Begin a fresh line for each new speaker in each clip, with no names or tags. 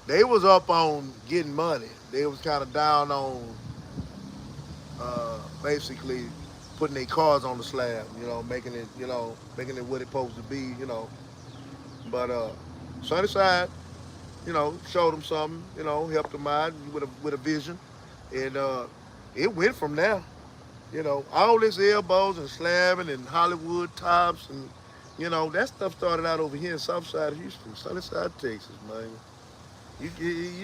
They was up on getting money. They was kind of down on basically putting their cars on the slab. Making it what it's supposed to be. But Sunnyside, showed them something. Helped them out with a vision, and it went from there. All this elbows and slamming and Hollywood tops and that stuff started out over here in South Side of Houston, Sunnyside, Texas, man. You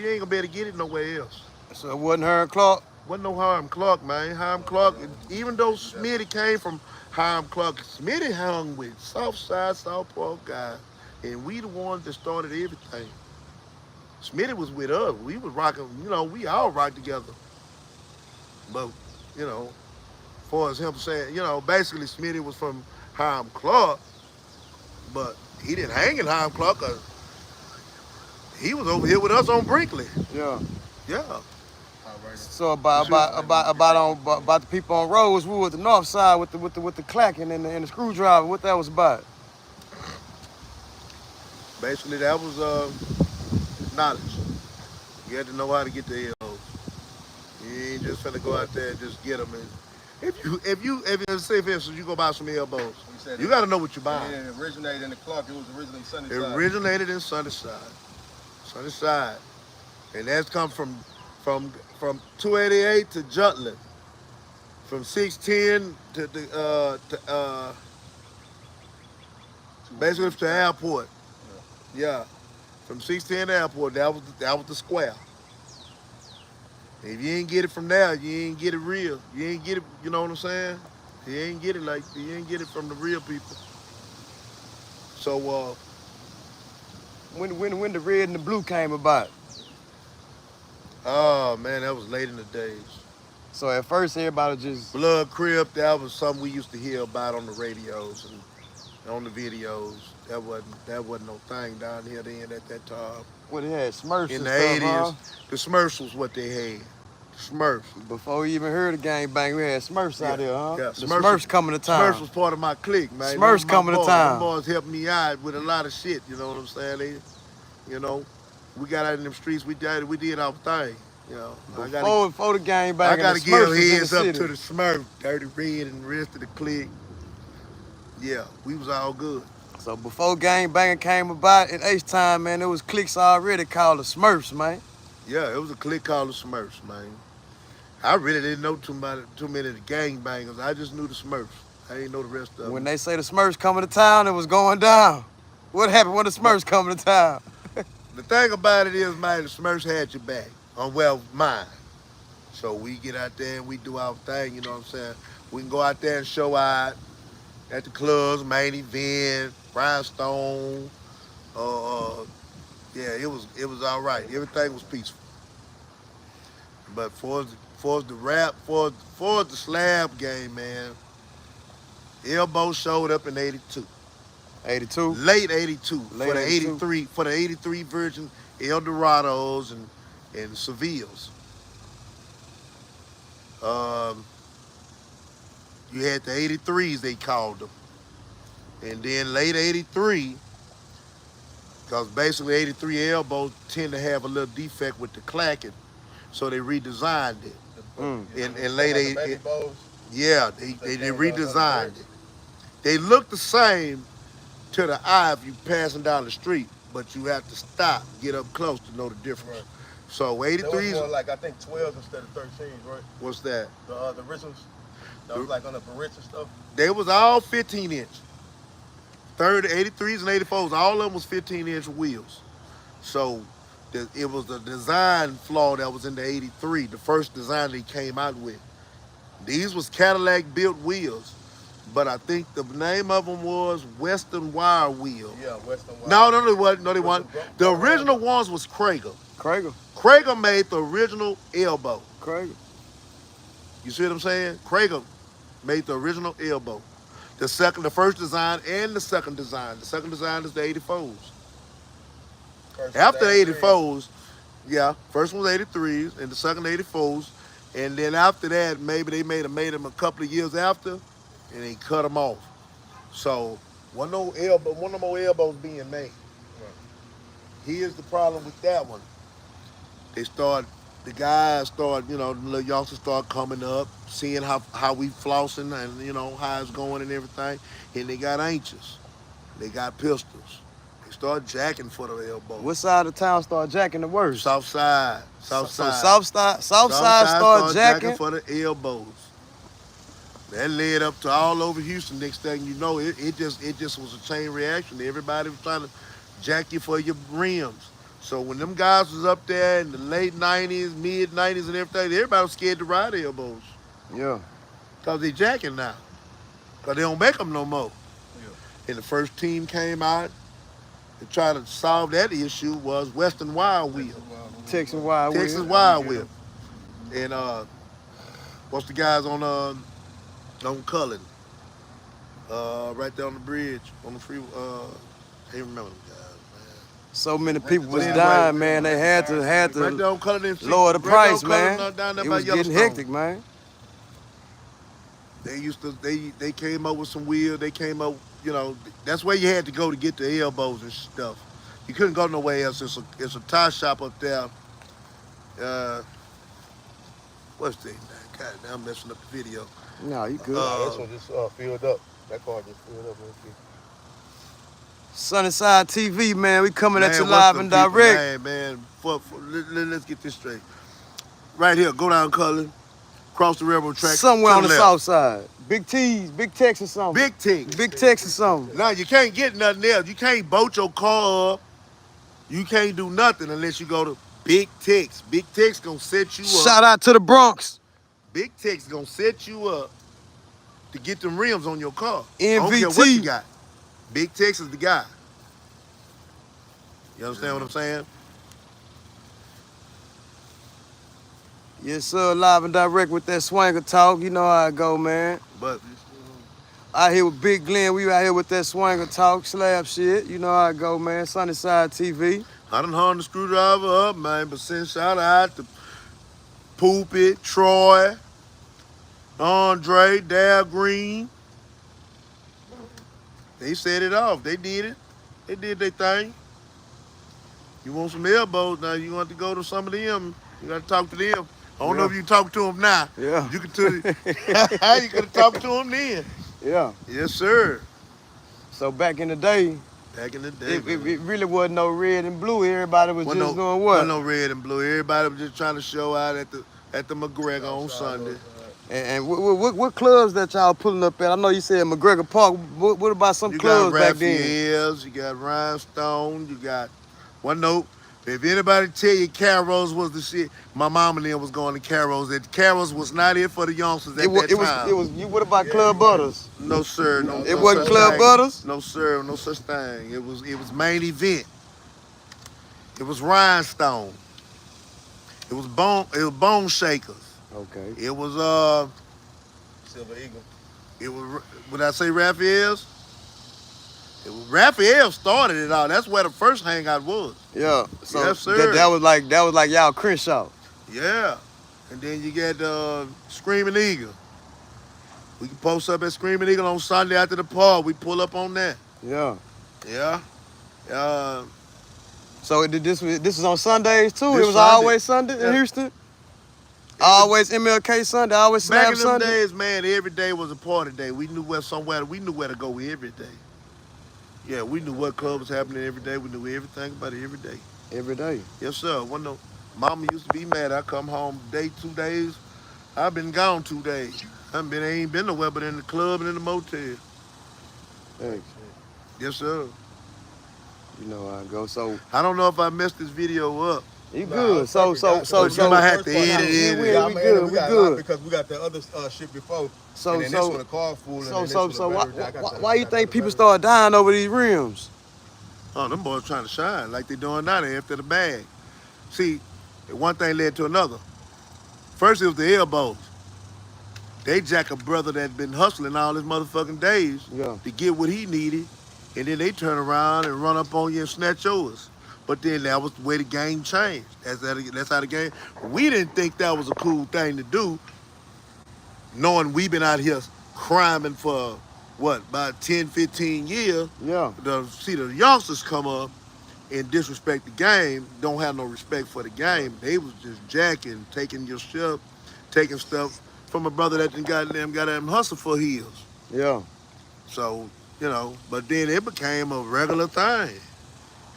ain't gonna be able to get it nowhere else.
So it wasn't Herm Clark?
Wasn't no Hiram Clark, man. Hiram Clark, even though Smitty came from Hiram Clark, Smitty hung with South Side, South Park guys, and we the ones that started everything. Smitty was with us. We was rocking, we all rock together. But, as far as him saying, basically Smitty was from Hiram Clark, but he didn't hang in Hiram Clark 'cause he was over here with us on Brinkley.
Yeah.
Yeah.
So about the people on Rosewood, the north side with the clacking and the screwdriver, what that was about?
Basically, that was knowledge. You had to know how to get the L's. You ain't just finna go out there and just get them. And if say for instance you go buy some elbows, you got to know what you're buying.
It originated in the Clark. It was originally Sunnyside.
It originated in Sunnyside, and that's come from 288 to Jutland, from 610 to basically to the airport. Yeah, from 610 to airport. That was the square. If you ain't get it from there, you ain't get it real. You ain't get it. You know what I'm saying? You ain't get it from the real people. So
when the red and the blue came about?
oh man, that was late in the days.
So at first everybody just
Blood Crip, that was something we used to hear about on the radios and on the videos. That wasn't no thing down here then at that time.
what it had Smurfs
In
and
the
stuff,
80s,
huh?
the Smurfs was what they had. Smurfs.
Before we even heard of gang bang, we had Smurfs out here, huh?
Yeah,
The Smurfs coming to town.
Smurfs was part of my clique, man.
Smurfs coming to town.
Them boys helped me out with a lot of shit, you know what I'm saying? We got out in them streets, we did our thing.
Before the gang bang,
I gotta
the
give
Smurfs was in
heads
the
up
city.
to the Smurf, Dirty Red and the rest of the clique. Yeah, we was all good.
So before gang banging came about at H-Time, man, there was cliques already called the Smurfs, man.
Yeah, it was a clique called the Smurfs, man. I really didn't know too many of the gangbangers. I just knew the Smurfs. I didn't know the rest of them.
When they say the Smurfs coming to town, it was going down. What happened when the Smurfs coming to town?
The thing about it is, man, the Smurfs had your back. Mine. So we get out there and we do our thing, you know what I'm saying? We can go out there and show out at the clubs, main event, Rhinestone. Yeah, it was all right. Everything was peaceful. But for the rap, for the slab game, man, Elbow showed up in 82.
82?
Late 82.
Late
for the
82.
83 for the 83 version, Eldorados and Sevilles. You had the 83s, they called them. And then late 83, because basically 83 elbows tend to have a little defect with the clacking, so they redesigned it. In late 80, yeah, they redesigned it. They look the same to the eye if you passing down the street, but you have to stop, get up close to know the difference.
Right.
So 83s.
That was more like, I think, 12 instead of 13s, right?
What's that?
The originals. That was like on the Barrett's and stuff.
They was all 15-inch. 83s and 84s, all of them was 15-inch wheels. So it was the design flaw that was in the 83, the first design they came out with. These was Cadillac built wheels, but I think the name of them was Western Wire Wheel.
Yeah, Western Wire.
No, they wasn't. No, they weren't. The original ones was Krager.
Krager.
Krager made the original elbow.
Krager.
You see what I'm saying? Krager made the original elbow. The first design and the second design. The second design is the 84s. After the 84s, yeah, first one was 83s and the second 84s. And then after that, maybe they made them a couple of years after and they cut them off. So one of them more elbows being made. Right. Here's the problem with that one. the guys start, the little youngsters start coming up, seeing how we flossing and how it's going and everything, and they got anxious. They got pistols. They start jacking for the elbow.
What side of town start jacking the worst?
South side.
So south side start jacking
for the elbows. That led up to all over Houston. Next thing you know, it just was a chain reaction. Everybody was trying to jack you for your rims. So when them guys was up there in the late 90s, mid 90s and everything, everybody was scared to ride elbows.
Yeah.
Because they jacking now. Because they don't make them no more.
Yeah.
And the first team came out to try to solve that issue was Western Wild Wheel.
Texas Wild Wheel.
Texas Wild Wheel. And what's the guys on Cullen? Right there on the bridge, on the freeway. I can't remember them guys, man.
So many people was
Anyway,
dying, man. They had to
Right there on Cullen,
lower the
right
price,
there on Cullen,
man.
down there
It
by
was getting
Yellowstone.
hectic, man.
They came up with some wheels. They came up, that's where you had to go to get the elbows and stuff. You couldn't go nowhere else. It's a tire shop up there. What's the name? God, now I'm messing up the video.
No, you good.
This one just filled up. That car just filled up real quick.
Sunnyside TV, man. We coming at you
what's
live
the
and
people
direct.
name, man. Let's get this straight. Right here, go down Cullen, cross the railroad track.
Somewhere
to
on the
left.
south side. Big T's, Big Tex or something.
Big Tex.
Big Tex or something.
Now you can't get nothing else. You can't boat your car up. You can't do nothing unless you go to Big Tex. Big Tex gonna set you up.
Shout out to the Bronx.
Big Tex gonna set you up to get them rims on your car. I don't care what
NVT.
you got. Big Tex is the guy. You understand what I'm saying?
Yes, sir. Live and direct with that swanger talk. You know how I go, man.
But
Out here with Big Glenn. We out here with that swanger talk, slab shit. You know how I go, man. Sunnyside TV.
I done hung the screwdriver up, man. But send shout out to Poopy, Troy, Andre, Dal Green. They set it off. They did it. They did their thing. You want some elbows now? You want to go to some of them? You got to talk to them. I don't know if you talk to them now.
Yeah.
You could have talked to them then.
Yeah.
Yes, sir.
So back in the day,
Back in the day,
it really wasn't no red and blue. Everybody was just doing what?
Wasn't no red and blue. Everybody was just trying to show out at the McGregor on Sunday.
And what clubs that y'all pulling up at? I know you said McGregor Park. What about some
You
clubs
got
back then?
Raphael's, you got Rhinestone, you got one note. If anybody tell you Carol's was the shit, my mom and them was going to Carol's. That Carol's was not it for the youngsters at that time.
What about Club Butters?
No sir, no.
It
no
wasn't
such
Club
thing.
Butters?
No sir, no such thing. It was main event. It was Rhinestone. It was Bone Shakers.
Okay.
It was
Silver Eagle.
It was. Would I say Raphael's? Raphael started it all. That's where the first hangout was.
Yeah. So
Yes, sir.
that was like y'all Crenshaw.
Yeah. And then you get Screaming Eagle. We can post up at Screaming Eagle on Sunday after the park. We pull up on that.
Yeah.
Yeah.
So this was on Sundays too.
This
It was
Sunday.
always Sunday in Houston. Always MLK Sunday. Always
Back
Slab
in them
Sunday.
days, man, every day was a party day. We knew where to go every day. Yeah, we knew what club was happening every day. We knew everything about it every day.
Every day.
Yes, sir. Mama used to be mad. I come home day, 2 days. I've been gone 2 days. I ain't been nowhere but in the club and in the motel.
Hey,
Yes, sir.
you know how I go. So
I don't know if I messed this video up.
you
Nah,
good.
it's
So
perfect.
somebody had to edit it.
We
Yeah, man,
good,
we
we
got a
good.
lot because we got the other shit before.
So
and then this one a car full. And then this one a battery.
why you think people start dying over these rims?
Oh, them boys trying to shine like they doing now. They after the bag. See, one thing led to another. First, it was the elbows. They jack a brother that been hustling all his motherfucking days
Yeah.
to get what he needed, and then they turn around and run up on you and snatch yours. But then that was the way the game changed. That's how the game. We didn't think that was a cool thing to do, knowing we've been out here criming for, about 10, 15 years.
Yeah.
See the youngsters come up, and disrespect the game, don't have no respect for the game. They was just jacking, taking your stuff, taking stuff from a brother that done goddamn hustle for heels.
Yeah.
So, but then it became a regular thing.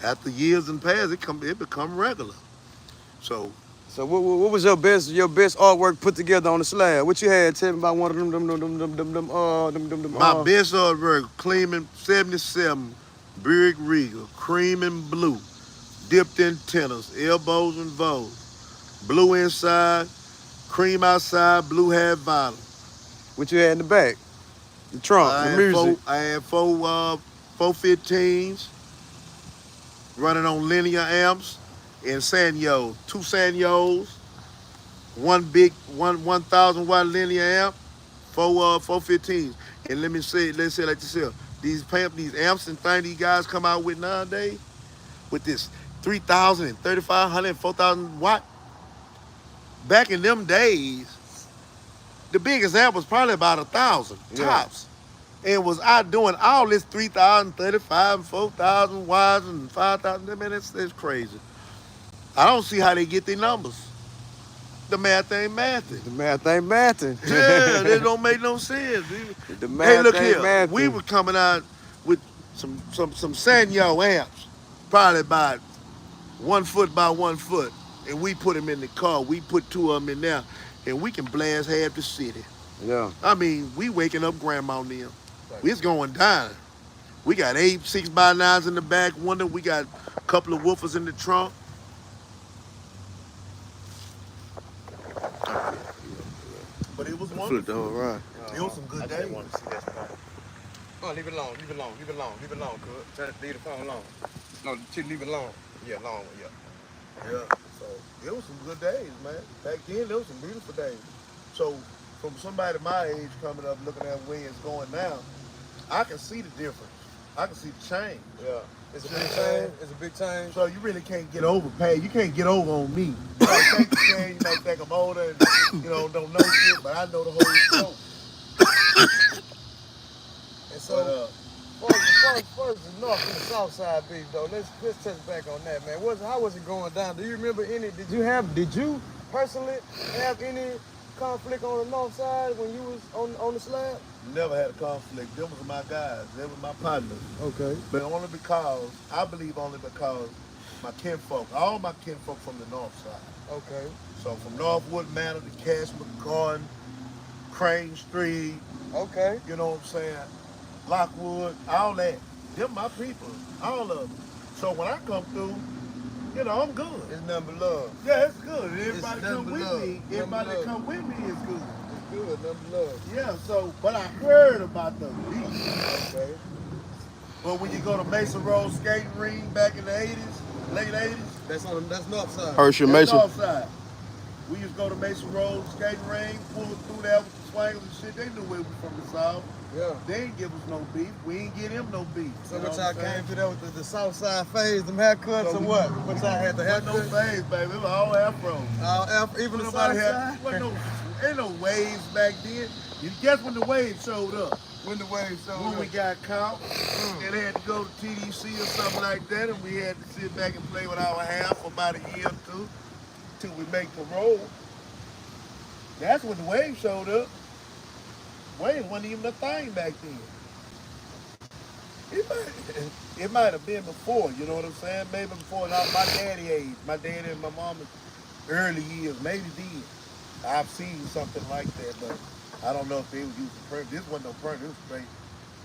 After years and past, it become regular. So
So what was your best artwork put together on the slab? What you had? Tell me about one of them.
my best artwork, Cleveland 77, Brig Regal, cream and blue, dipped in tennis, elbows and vows, blue inside, cream outside, blue hat bottom.
What you had in the back? The trunk, the music.
I had four 415s running on linear amps and Sanyo, two Sanyos, one big 1,000 watt linear amp, four 415s. And let's say like this here, these amps and things these guys come out with nowadays, with this 3,000 and 3,500 and 4,000 watt. Back in them days, the biggest amp was probably about 1,000 tops. And was out doing all this 3,000, 35, and 4,000 watts and 5,000. Man, that's crazy. I don't see how they get their numbers. The math ain't mathing.
The math ain't mathing.
Yeah, that don't make no sense.
The math
look
ain't
here.
mathing.
We were coming out with some Sanyo amps, probably about 1 foot by 1 foot, and we put them in the car. We put two of them in there, and we can blast half the city.
Yeah.
I mean, we waking up grandma and them. It's going down. We got 8 6x9s in the back window. We got a couple of woofers in the trunk. But it was wonderful.
All right.
It was some good days.
Oh, leave it alone, cuz. Try to leave the phone alone. No, leave it alone. Yeah, long, yeah.
Yeah. So it was some good days, man. Back then, there was some beautiful days. So from somebody my age coming up, looking at where it's going now, I can see the difference. I can see the change.
Yeah. It's a big change. It's a big change.
So you really can't get over, Pat. You can't get over on me. You might think the change, you might think I'm older and, don't know shit, but I know the whole show.
And so, first the north and the south side beef, though. Let's touch back on that, man. How was it going down? Do you remember any? Did you personally have any conflict on the north side when you was on the slab?
Never had a conflict. Them was my guys. They were my partners.
Okay.
But I believe only because my kinfolk, all my kinfolk from the north side.
Okay.
So from Northwood Manor to Cashman Garden, Crane Street.
Okay.
You know what I'm saying? Lockwood, all that. Them my people, all of them. So when I come through, I'm good.
It's nothing but love.
Yeah, it's good. Everybody
It's
come with
love.
me. Everybody that come with me is good.
It's good, nothing but love.
Yeah, so, but I heard about the beach.
Okay.
But when you go to Mason Road skating ring back in the 80s, late 80s.
That's north side.
Hershey
That's
Mason.
north side. We used to go to Mason Road skating ring, pull through there with the swangers and shit. They knew we were from the south.
Yeah.
They ain't give us no beef. We ain't get them no beef.
So what y'all came to there with the south side phase, them haircuts, or what? What y'all had the haircut?
No phase, baby. It was all afro.
Even the south side?
Ain't no waves back then. You guess when the waves showed up?
When the waves showed up?
When we got caught and had to go to TDC or something like that, and we had to sit back and play with our hair for about a year or two till we make parole. That's when the waves showed up. Waves wasn't even a thing back then. It might have been before, you know what I'm saying? Maybe before my daddy age, my daddy and my mama's early years, maybe then. I've seen something like that, but I don't know if they was using perm. This wasn't no perm, this was straight,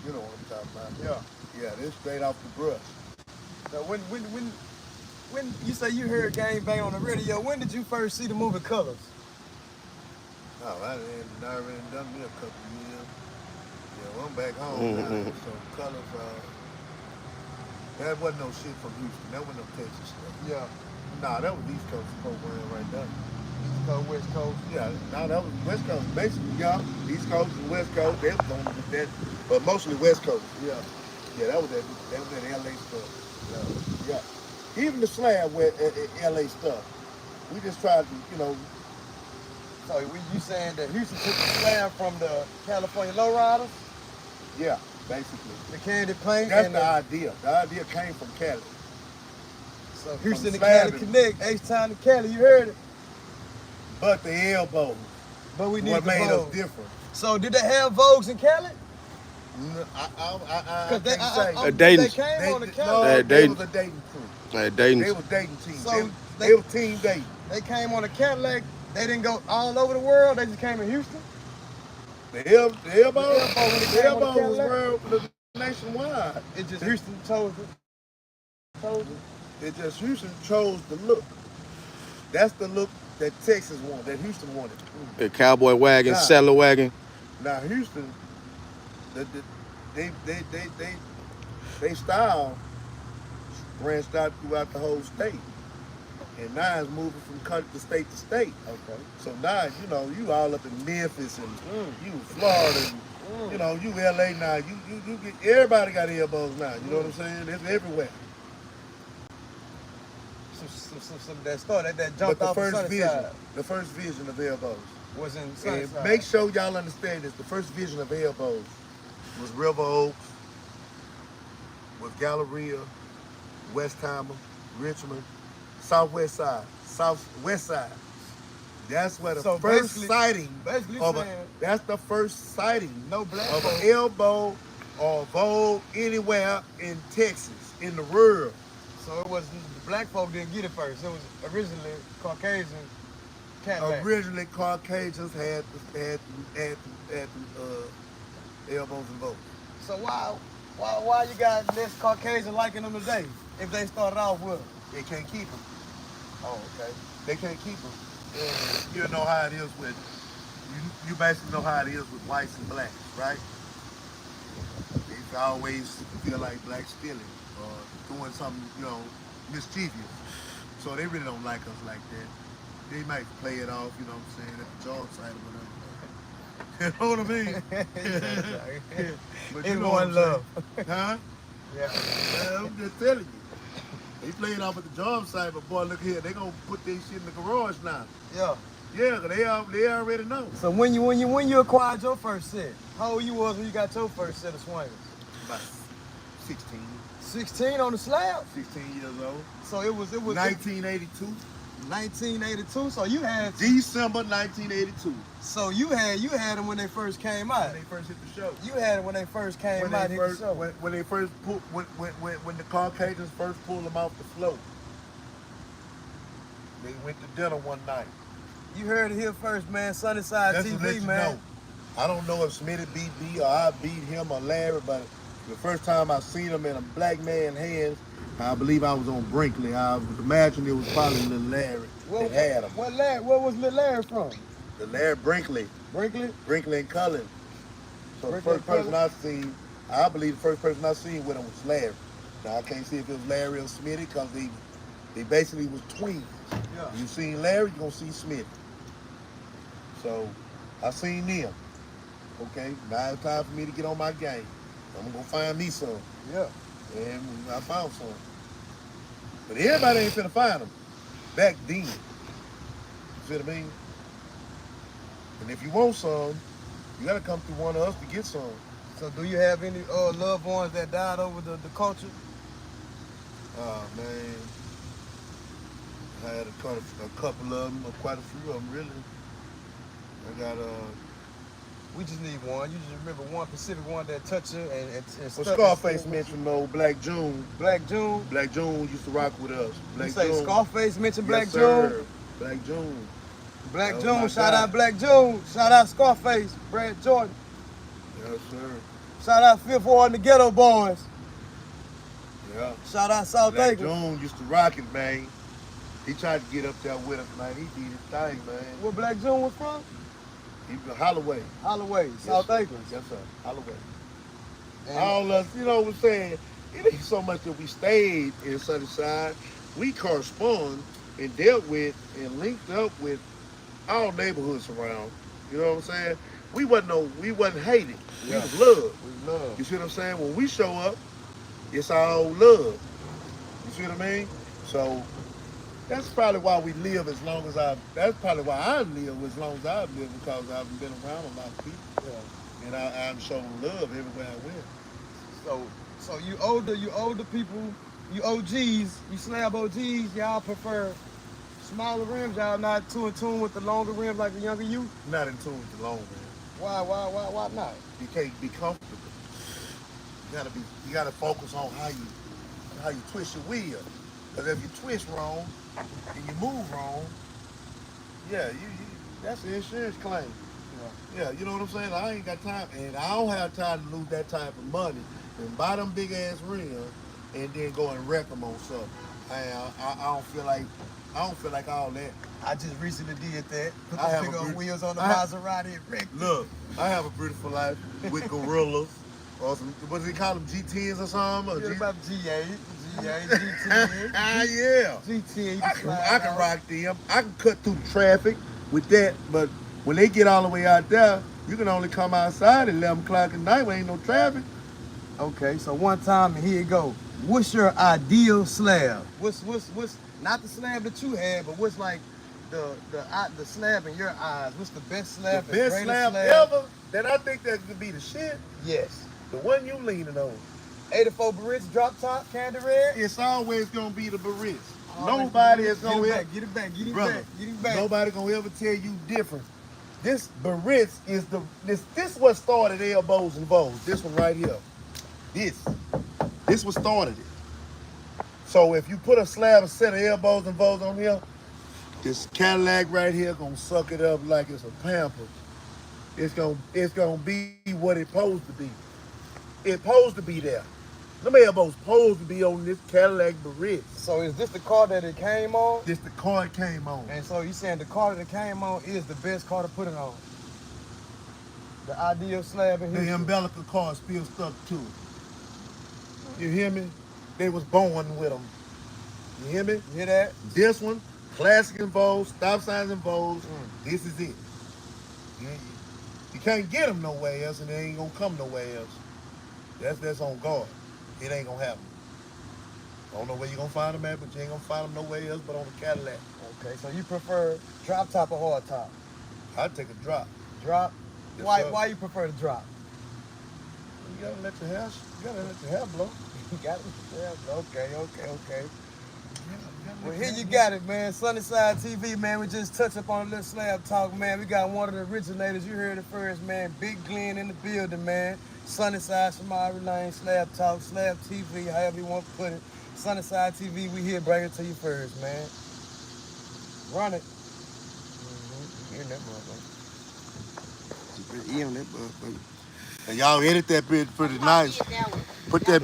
you know what I'm talking about. Yeah, this straight off the brush.
Now when you say you heard Gang Bang on the radio, when did you first see the movie Colors?
Oh, I already done me a couple of years. Yeah, well, I'm back home now. So Colors, that wasn't no shit from Houston. That wasn't no Texas stuff.
Yeah.
Nah, that was East Coast program right there.
East Coast, West Coast.
Yeah, no, that was West Coast. Basically, yeah, East Coast and West Coast. They was on with that, but mostly West Coast. Yeah, that was that LA stuff. Yeah. Even the Slab with LA stuff. We just tried to,
So you saying that Houston took the Slab from the California lowriders?
Yeah, basically.
The candy paint?
That's the idea. The idea came from Cali.
So Houston to
Slab
Cali Connect, H-Town to Cali, you heard it.
But the elbows,
But we need
what
the
made us
Vogue.
different.
So did they have Vogues in Cali?
I can't say.
They came on the Cali.
No, they was a dating crew.
Dating.
They was dating teams.
So
they was team dating.
They came on a Cadillac. They didn't go all over the world. They just came in Houston.
The elbow
The elbow
was world nationwide.
It just Houston chose it.
It just Houston chose the look. That's the look that Texas wanted, that Houston wanted.
The cowboy wagon,
Nah.
settler wagon.
Now Houston, they style branched out throughout the whole state. And now it's moving from country to state.
Okay.
So now, you all up in Memphis and you Florida and, you LA now. You get, everybody got elbows now. You know what I'm saying? It's everywhere.
Some that started that jumped
But
off the Sunnyside
the first vision of elbows.
was in
And
Sunnyside.
make sure y'all understand this. The first vision of elbows was River Oaks, was Galleria, Westheimer, Richmond, Southwest Side. That's where the
So
first
basically
sighting of
saying
that's the first sighting
no black
of
folk.
an elbow or Vogue anywhere in Texas, in the rural.
So it was the black folk didn't get it first. It was originally Caucasian Cadillac.
Originally, Caucasians had elbows and Vogues.
So why you got less Caucasian liking them today? If they started off with them?
They can't keep them.
Oh, okay.
They can't keep them. You know how it is with, you basically know how it is with whites and blacks, right? They always feel like blacks stealing or doing something, mischievous. So they really don't like us like that. They might play it off, you know what I'm saying, at the job site or whatever. You know what I mean? But you know what I'm
love.
saying? Huh?
Yeah.
I'm just telling you. They play it off at the job site, but boy, look here, they gonna put this shit in the garage now.
Yeah.
Yeah, 'cause they already know.
So when you acquired your first set, how old you was when you got your first set of swingers?
About 16,
16 on the slab.
16 years old.
So it was
1982,
1982. So you had
December 1982.
So you had them when they first came out.
When they first hit the show.
You had them when they first came
When
out.
they first, when they first pulled, when the Caucasians first pulled them off the float. They went to dinner one night.
You heard it here first, man. Sunnyside
Just to let
TV,
you
man.
know. I don't know if Smitty beat me or I beat him or Larry, but the first time I seen him in a black man's hands, I believe I was on Brinkley. I would imagine it was probably Lil Larry that had him.
Where was Lil Larry from?
The Larry Brinkley and Cullen. So the first person I seen, I believe the first person I seen with him was Larry. Now I can't see if it was Larry or Smitty because they basically was twins.
Yeah.
You seen Larry, you gonna see Smitty. So I seen them. Okay, now it's time for me to get on my game. I'm gonna go find me some.
Yeah.
And I found some. But everybody ain't finna find them back then. You see what I mean? And if you want some, you gotta come through one of us to get some.
So do you have any loved ones that died over the culture?
Oh man, I had a couple of them, or quite a few of them really. I got
We just need one. You just remember one specific one that touched you and
well, Scarface mentioned old Black June.
Black June.
Black June used to rock with us. Black
You say
June.
Scarface mentioned Black
Yes,
June?
sir. Black June.
Black
That was
June,
my
shout
guy.
out Black June. Shout out Scarface, Brad Jordan.
Yes, sir.
Shout out Fifth Ward and the Ghetto Boys.
Yeah.
Shout out South
Black
Acres.
June used to rock it, man. He tried to get up there with us, man. He did his thing, man.
Where Black June was from?
He was Holloway.
Holloway, South
sir.
Acres.
Yes, sir. Holloway.
And
All us, you know what I'm saying? It ain't so much that we stayed in Sunnyside. We correspond and dealt with and linked up with all neighborhoods around. You know what I'm saying? We wasn't hating. We
Yeah.
was love.
we love.
You see what I'm saying? When we show up, it's all love. You see what I mean? So that's probably why we live as long as that's probably why I live as long as I've lived, because I've been around a lot of people.
Yeah.
And I'm showing love everywhere I went.
So you older people you OGs, you slab OGs, y'all prefer smaller rims. Y'all not too in tune with the longer rims like the younger you.
Not in tune with the long man.
Why not?
You can't be comfortable. You gotta focus on how you twist your wheel. Because if you twist wrong and you move wrong, yeah, you that's an insurance claim. Yeah, you know what I'm saying? I ain't got time, and I don't have time to lose that type of money and buy them big ass rims and then go and wreck them on something. I don't feel like all that.
I just recently did that. Put
I have
the big
a
old
beaut-
wheels on the
I-
Maserati and wrecked it.
Look, I have a beautiful life with gorillas or some, what do they call them, G10s or something? Or
You're
G-
about G8, G10,
yeah.
G10. You
I
can
can
slide
rock them. I can cut through the traffic with that, but when they get all the way out there, you can only come outside at 11 o'clock at night when ain't no traffic.
Okay, so one time and here you go. What's your ideal slab? What's not the slab that you had, but what's like the slab in your eyes? What's the best slab?
The best
greatest
slab ever that I think that could be the shit.
Yes.
The one you leaning on.
84 Barrett's drop top, candy red.
It's always gonna be the Barrett's.
Always
Nobody
get
is
it
gonna
back, get it back, get it
brother,
back, get it back.
Nobody gonna ever tell you different. This Barrett's is this what started elbows and bows. This one right here. This what started it. So if you put a set of elbows and bows on here, this Cadillac right here gonna suck it up like it's a pamper. It's gonna be what it's supposed to be. It's supposed to be there. Them elbows supposed to be on this Cadillac Barrett's.
So is this the car that it came on?
This the car it came on.
And so you saying the car that it came on is the best car to put it on? The ideal slab in
The
here.
umbilical cord still stuck to it. You hear me? They was born with them. You hear me?
You hear that?
This one, classic involved, stop signs involved. This is it. You can't get them nowhere else, and they ain't gonna come nowhere else. That's on guard. It ain't gonna happen. I don't know where you gonna find them at, but you ain't gonna find them nowhere else but on the Cadillac.
Okay, so you prefer drop top or hard top?
I'd take a drop.
Drop?
Yes,
Why
sir.
why you prefer the drop?
You gotta let your hair blow.
You got it? Yeah, okay. Well, here you got it, man. Sunnyside TV, man. We just touched up on a little slab talk, man. We got one of the originators. You heard it first, man. Big Glenn in the building, man. Sunnyside, Shamari Lane, Slab Talk, Slab TV, however you want to put it. Sunnyside TV, we here bring it to you first, man. Run it. You're in that motherfucker.
He on that motherfucker.
And y'all edit that bit pretty nice. Put that